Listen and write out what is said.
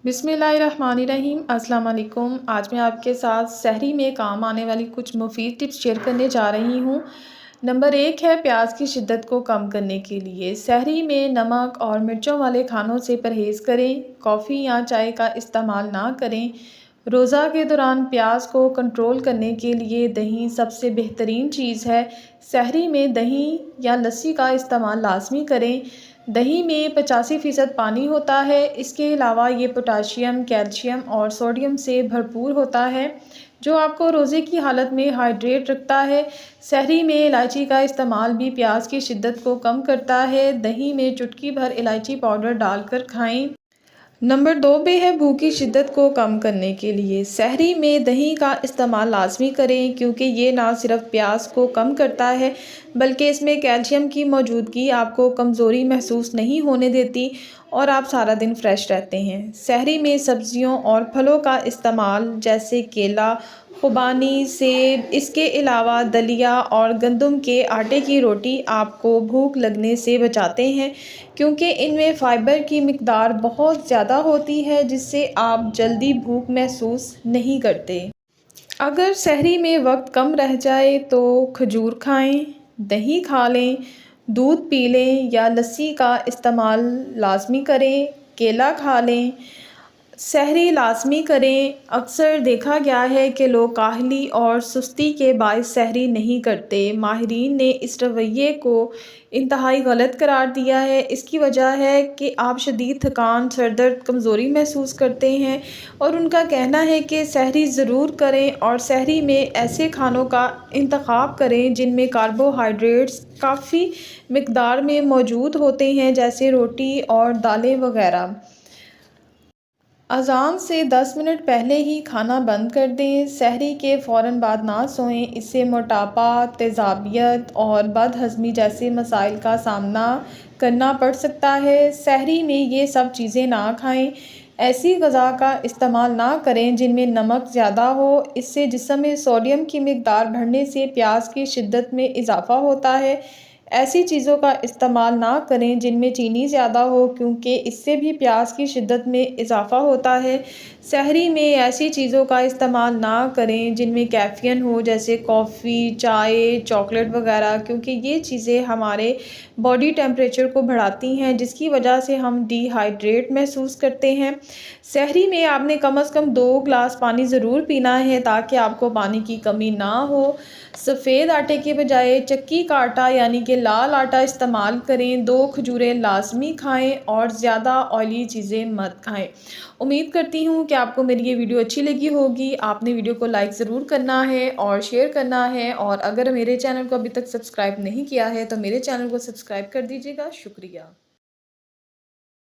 बिस्मिल्लाहिर्रहमानिर्रहीम। अस्सलाम वालेकुम। आज मैं आपके साथ सहरी में काम आने वाली कुछ मुफीद टिप्स शेयर करने जा रही हूँ। नंबर 1 है प्याज की शिद्दत को कम करने के लिए सहरी में नमक और मिर्चों वाले खानों से परहेज़ करें। कॉफ़ी या चाय का इस्तेमाल ना करें। रोज़ा के दौरान प्याज को कंट्रोल करने के लिए दही सबसे बेहतरीन चीज़ है। सहरी में दही या लस्सी का इस्तेमाल लाजमी करें। दही में 85% पानी होता है। इसके अलावा ये पोटाशियम, कैल्शियम और सोडियम से भरपूर होता है, जो आपको रोज़े की हालत में हाइड्रेट रखता है। सहरी में इलायची का इस्तेमाल भी प्याज की शिद्दत को कम करता है। दही में चुटकी भर इलायची पाउडर डालकर खाएं। नंबर 2 पे है भूख की शिद्दत को कम करने के लिए सहरी में दही का इस्तेमाल लाजमी करें, क्योंकि ये ना सिर्फ प्यास को कम करता है बल्कि इसमें कैल्शियम की मौजूदगी आपको कमज़ोरी महसूस नहीं होने देती और आप सारा दिन फ्रेश रहते हैं। सहरी में सब्जियों और फलों का इस्तेमाल जैसे केला, खुबानी, सेब, इसके अलावा दलिया और गंदम के आटे की रोटी आपको भूख लगने से बचाते हैं, क्योंकि इनमें फ़ाइबर की मिकदार बहुत ज़्यादा होती है, जिससे आप जल्दी भूख महसूस नहीं करते। अगर सहरी में वक्त कम रह जाए तो खजूर खाएं, दही खा लें, दूध पी लें या लस्सी का इस्तेमाल लाजमी करें। केला खा लें। सहरी लाज़मी करें। अक्सर देखा गया है कि लोग काहली और सुस्ती के बायस सहरी नहीं करते। माहिरीन ने इस रवैये को इंतहाई गलत करार दिया है। इसकी वजह है कि आप शदीद थकान, सर दर्द, कमज़ोरी महसूस करते हैं और उनका कहना है कि सहरी ज़रूर करें और सहरी में ऐसे खानों का इंतखाब करें जिनमें कार्बोहाइड्रेट्स काफ़ी मिकदार में मौजूद होते हैं, जैसे रोटी और दालें वगैरह। अज़ान से 10 मिनट पहले ही खाना बंद कर दें। सहरी के फ़ौरन बाद ना सोएं, इससे मोटापा, तेज़ाबियत और बदहज़मी जैसे मसाइल का सामना करना पड़ सकता है। सहरी में ये सब चीज़ें ना खाएं। ऐसी ग़िज़ा का इस्तेमाल ना करें जिनमें नमक ज़्यादा हो, इससे जिस्म में सोडियम की मिकदार बढ़ने से प्यास की शिद्दत में इजाफ़ा होता है। ऐसी चीज़ों का इस्तेमाल ना करें जिनमें चीनी ज़्यादा हो, क्योंकि इससे भी प्यास की शिद्दत में इजाफ़ा होता है। सहरी में ऐसी चीज़ों का इस्तेमाल ना करें जिनमें कैफ़ीन हो, जैसे कॉफ़ी, चाय, चॉकलेट वगैरह, क्योंकि ये चीज़ें हमारे बॉडी टेम्परेचर को बढ़ाती हैं, जिसकी वजह से हम डिहाइड्रेट महसूस करते हैं। सहरी में आपने कम से कम 2 गिलास पानी ज़रूर पीना है, ताकि आपको पानी की कमी ना हो। सफ़ेद आटे के बजाय चक्की का आटा यानी कि लाल आटा इस्तेमाल करें। 2 खजूरें लाजमी खाएं और ज़्यादा ऑयली चीज़ें मत खाएं। उम्मीद करती हूँ कि आपको मेरी ये वीडियो अच्छी लगी होगी। आपने वीडियो को लाइक ज़रूर करना है और शेयर करना है, और अगर मेरे चैनल को अभी तक सब्सक्राइब नहीं किया है तो मेरे चैनल को सब्सक्राइब कर दीजिएगा। शुक्रिया।